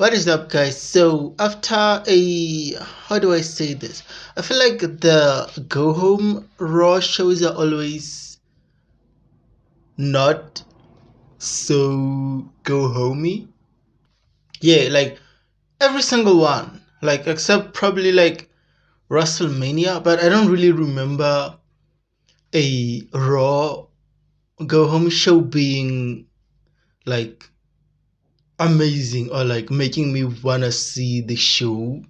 What is up, guys? So after how do I say this? I feel like the go home Raw shows are always not so go homey. Yeah, like every single one, like except probably like WrestleMania, but I don't really remember a Raw go home show being like amazing or like making me wanna see the show.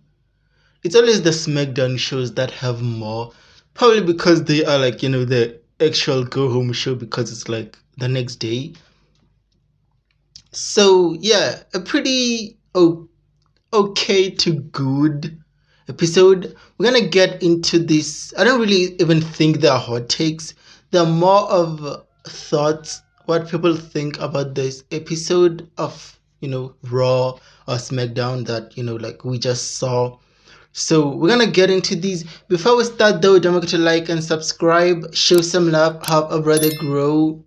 It's always the Smackdown shows that have more, probably because they are like, the actual go home show because it's like the next day. So yeah, a pretty okay to good episode. We're gonna get into this. I don't really even think they're hot takes. They're more of thoughts, what people think about this episode of, Raw or Smackdown that, like we just saw. So we're gonna get into these. Before we start though, don't forget to like and subscribe, show some love, help a brother grow.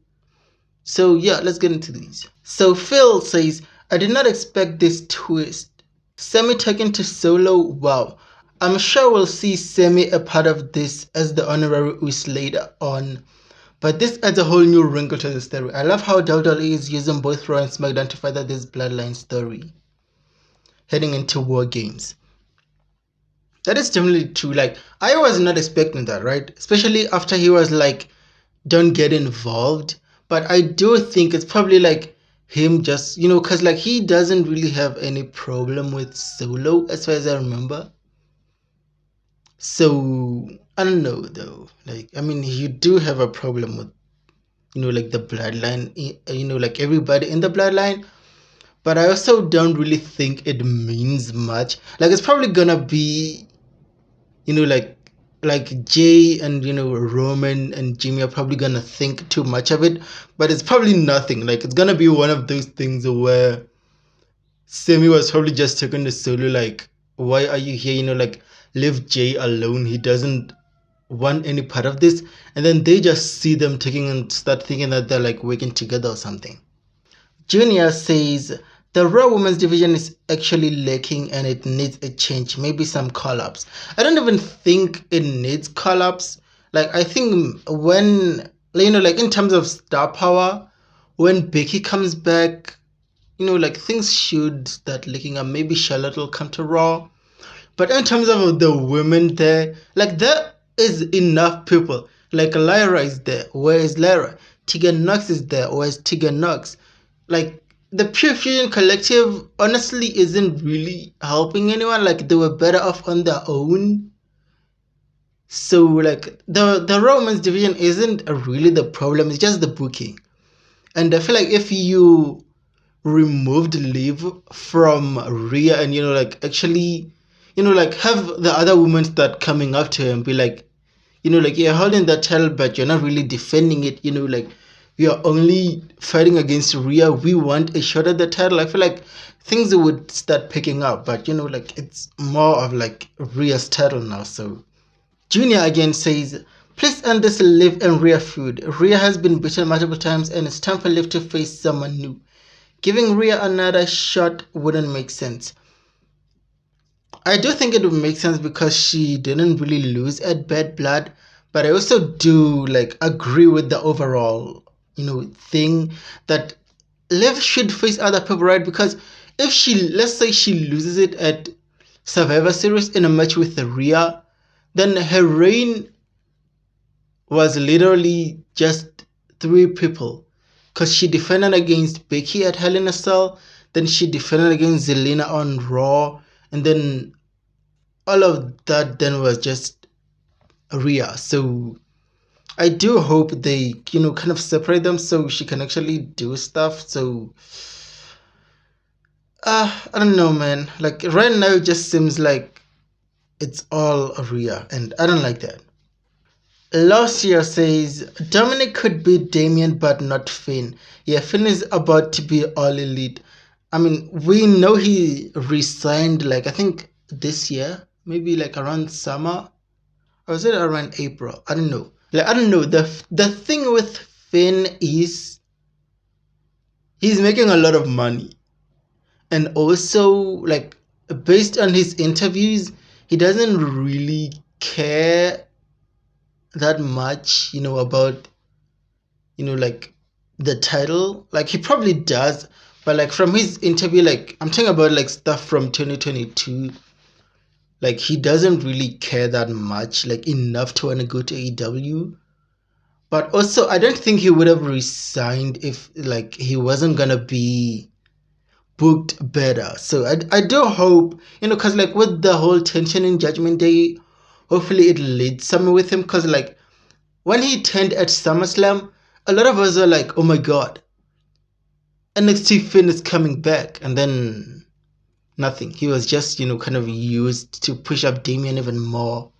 So yeah, let's get into these. So Phil says, I did not expect this twist. Sami talking to Solo, wow. I'm sure we'll see Sami a part of this as the honorary Uso later on. But this adds a whole new wrinkle to the story. I love how WWE is using both Raw and SmackDown to further this Bloodline story heading into War Games. That is definitely true. Like, I was not expecting that, right? Especially after he was like, don't get involved. But I do think it's probably like him just, because like he doesn't really have any problem with Solo as far as I remember. So, I don't know though. Like, I mean, you do have a problem with, like the Bloodline, like everybody in the Bloodline. But I also don't really think it means much. Like, it's probably gonna be, like Jay and Roman and Jimmy are probably gonna think too much of it, but it's probably nothing. Like, it's gonna be one of those things where Sami was probably just talking to Solo like, why are you here? Like, leave Jay alone. He doesn't want any part of this. And then they just see them taking and start thinking that they're like working together or something. Junior says the Raw Women's division is actually lacking and it needs a change, maybe some call-ups. I don't even think it needs call-ups. Like, I think when, like in terms of star power, when Becky comes back, like things should start looking up. Maybe Charlotte will come to Raw. But in terms of the women there, like there is enough people. Like Lyra is there. Where is Lyra? Tegan Nox is there. Where is Tegan Nox? Like, the Pure Fusion Collective honestly isn't really helping anyone. Like, they were better off on their own. So, like, the Romance division isn't really the problem. It's just the booking. And I feel like if you removed Liv from Rhea and, like, actually, like, have the other women start coming up to her and be like, like, you're holding that title, but you're not really defending it, like, we are only fighting against Rhea. We want a shot at the title. I feel like things would start picking up, but like it's more of like Rhea's title now. So Junior again says, please end this Liv and Rhea feud. Rhea has been beaten multiple times and it's time for Liv to face someone new. Giving Rhea another shot wouldn't make sense. I do think it would make sense because she didn't really lose at Bad Blood, but I also do like agree with the overall thing that Liv should face other people, right? Because if she, let's say she loses it at Survivor Series in a match with Rhea, then her reign was literally just 3 people. Because she defended against Becky at Hell in a Cell, then she defended against Zelina on Raw, and then all of that then was just Rhea. So I do hope they, kind of separate them so she can actually do stuff. So, I don't know, man. Like, right now it just seems like it's all Rhea, and I don't like that. Last year says, Dominic could beat Damien, but not Finn. Yeah, Finn is about to be all elite. I mean, we know he resigned, like, I think this year, maybe like around summer, or was it around April? I don't know. Like, I don't know. The thing with Finn is he's making a lot of money. And also, like, based on his interviews, he doesn't really care that much, about, like, the title. Like, he probably does, but like from his interview, like, I'm talking about like stuff from 2022, like, he doesn't really care that much, like, enough to want to go to AEW. But also, I don't think he would have resigned if, like, he wasn't gonna be booked better. So I do hope, because like with the whole tension in Judgment Day, hopefully it leads somewhere with him. Because like when he turned at SummerSlam, a lot of us are like, oh my god, NXT Finn is coming back, and then nothing. He was just, kind of used to push up Damien even more.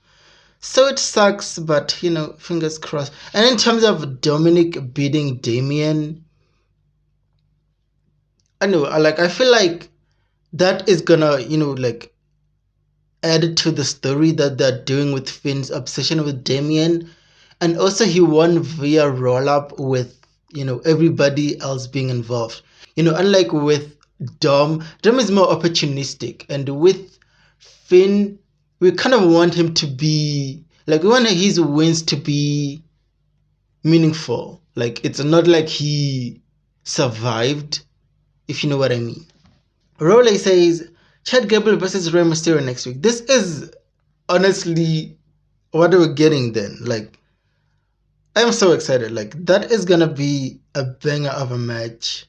So it sucks, but fingers crossed. And in terms of Dominic beating Damien, I know, I feel like that is gonna, like, add to the story that they're doing with Finn's obsession with Damien. And also he won via roll-up with, everybody else being involved. Unlike with Dom is more opportunistic. And with Finn, we kind of want him to be, like, we want his wins to be meaningful. Like, it's not like he survived, if you know what I mean. Rowley says, Chad Gable versus Rey Mysterio next week. This is honestly what we're getting then. Like, I'm so excited. Like, that is gonna be a banger of a match.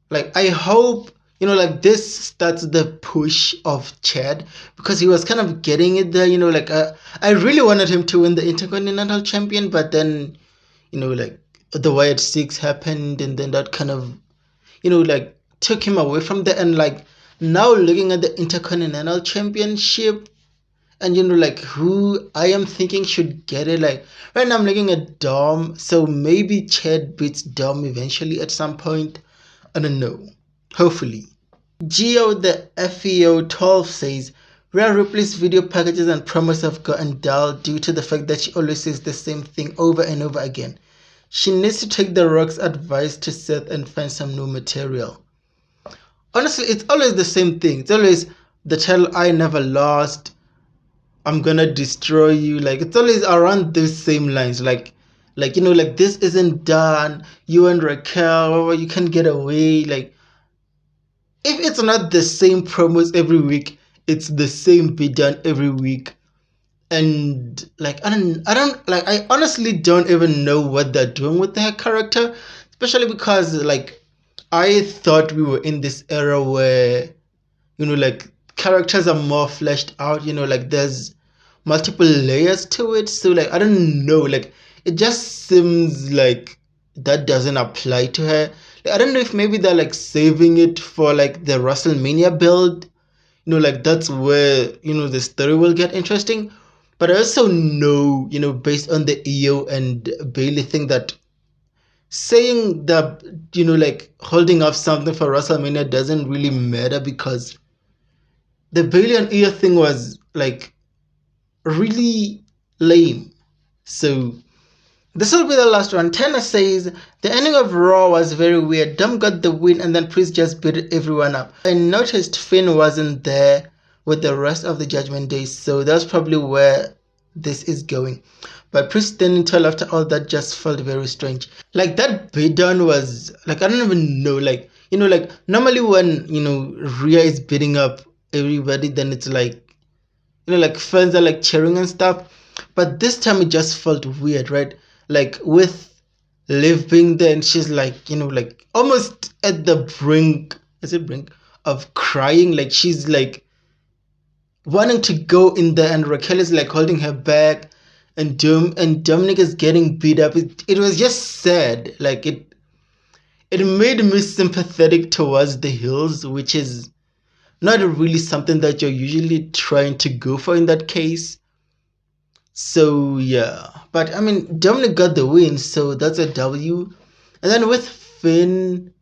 Like, I hope, like, this starts the push of Chad, because he was kind of getting it there, like, I really wanted him to win the Intercontinental Champion, but then, like, the Wyatt Six happened, and then that kind of, like, took him away from there. And like, now looking at the Intercontinental Championship, and like, who I am thinking should get it, like, right now I'm looking at Dom, so maybe Chad beats Dom eventually at some point. I don't know. Hopefully. Geo the FEO 12 says, Rhea Ripley's video packages and promos have gotten dull due to the fact that she always says the same thing over and over again. She needs to take The Rock's advice to Seth and find some new material. Honestly, it's always the same thing. It's always the title I never lost, I'm gonna destroy you. Like, it's always around those same lines. Like, this isn't done. You and Raquel, you can't get away. Like, if it's not the same promos every week, it's the same be done every week. And like, I honestly don't even know what they're doing with their character, especially because like, I thought we were in this era where, like, characters are more fleshed out, like, there's multiple layers to it. So like, I don't know, like, it just seems like that doesn't apply to her. Like, I don't know if maybe they're like saving it for like the WrestleMania build, like, that's where, the story will get interesting. But I also know, based on the EO and Bailey thing, that saying that, like, holding up something for WrestleMania doesn't really matter, because the Bailey and EO thing was like really lame. So this will be the last one. Tanner says, the ending of Raw was very weird. Dom got the win and then Priest just beat everyone up. I noticed Finn wasn't there with the rest of the Judgment Day, so that's probably where this is going. But Priest standing tall after all that just felt very strange. Like, that beatdown was, like, I don't even know, like, like, normally when, Rhea is beating up everybody, then it's like, like, fans are like cheering and stuff. But this time it just felt weird, right? Like, with Liv being there, and she's like, like, almost at the brink, of crying. Like, she's like wanting to go in there, and Raquel is like holding her back, and Dominic is getting beat up. It was just sad. Like, it made me sympathetic towards the heels, which is not really something that you're usually trying to go for in that case. So yeah, but I mean, Dominic got the win, so that's a W. And then with Finn,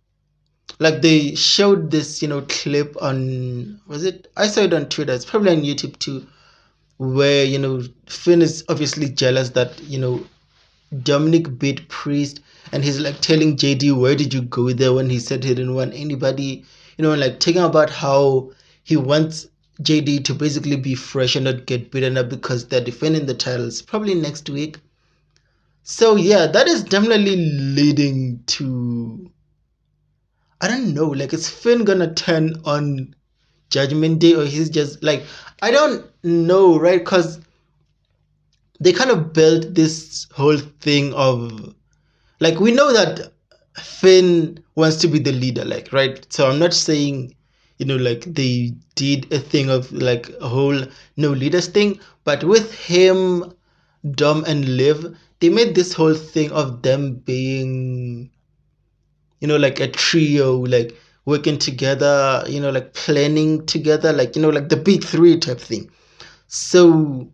like, they showed this, clip on, was it? I saw it on Twitter. It's probably on YouTube too, where, Finn is obviously jealous that, Dominic beat Priest. and he's like telling JD, where did you go there, when he said he didn't want anybody, like talking about how he wants JD to basically be fresh and not get beaten up because they're defending the titles probably next week. So yeah, that is definitely leading to, I don't know, like, is Finn gonna turn on Judgment Day, or he's just like, I don't know, right? Because they kind of built this whole thing of, like, we know that Finn wants to be the leader, like, right? So I'm not saying, like, they did a thing of like a whole no leaders thing, but with him, Dom, and Liv, they made this whole thing of them being, like a trio, like working together, like planning together, like, like the big three type thing. So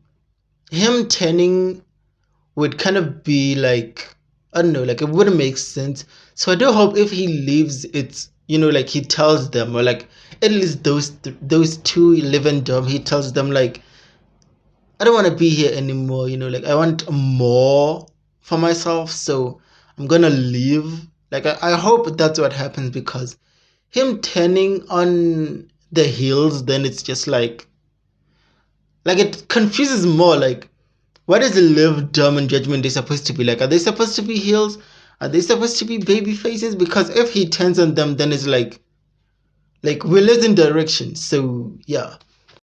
him turning would kind of be like, I don't know, like it wouldn't make sense. So I do hope if he leaves, it's, like he tells them, or like at least those two, Liv and Dom, he tells them like, I don't want to be here anymore, like I want more for myself, so I'm gonna leave. Like I hope that's what happens, because him turning on the heels, then it's just like it confuses more. Like, what is the Liv, Dom, and Judgment Day supposed to be? Like, are they supposed to be heels? Are they supposed to be baby faces? Because if he turns on them, then it's like we're losing direction. So yeah.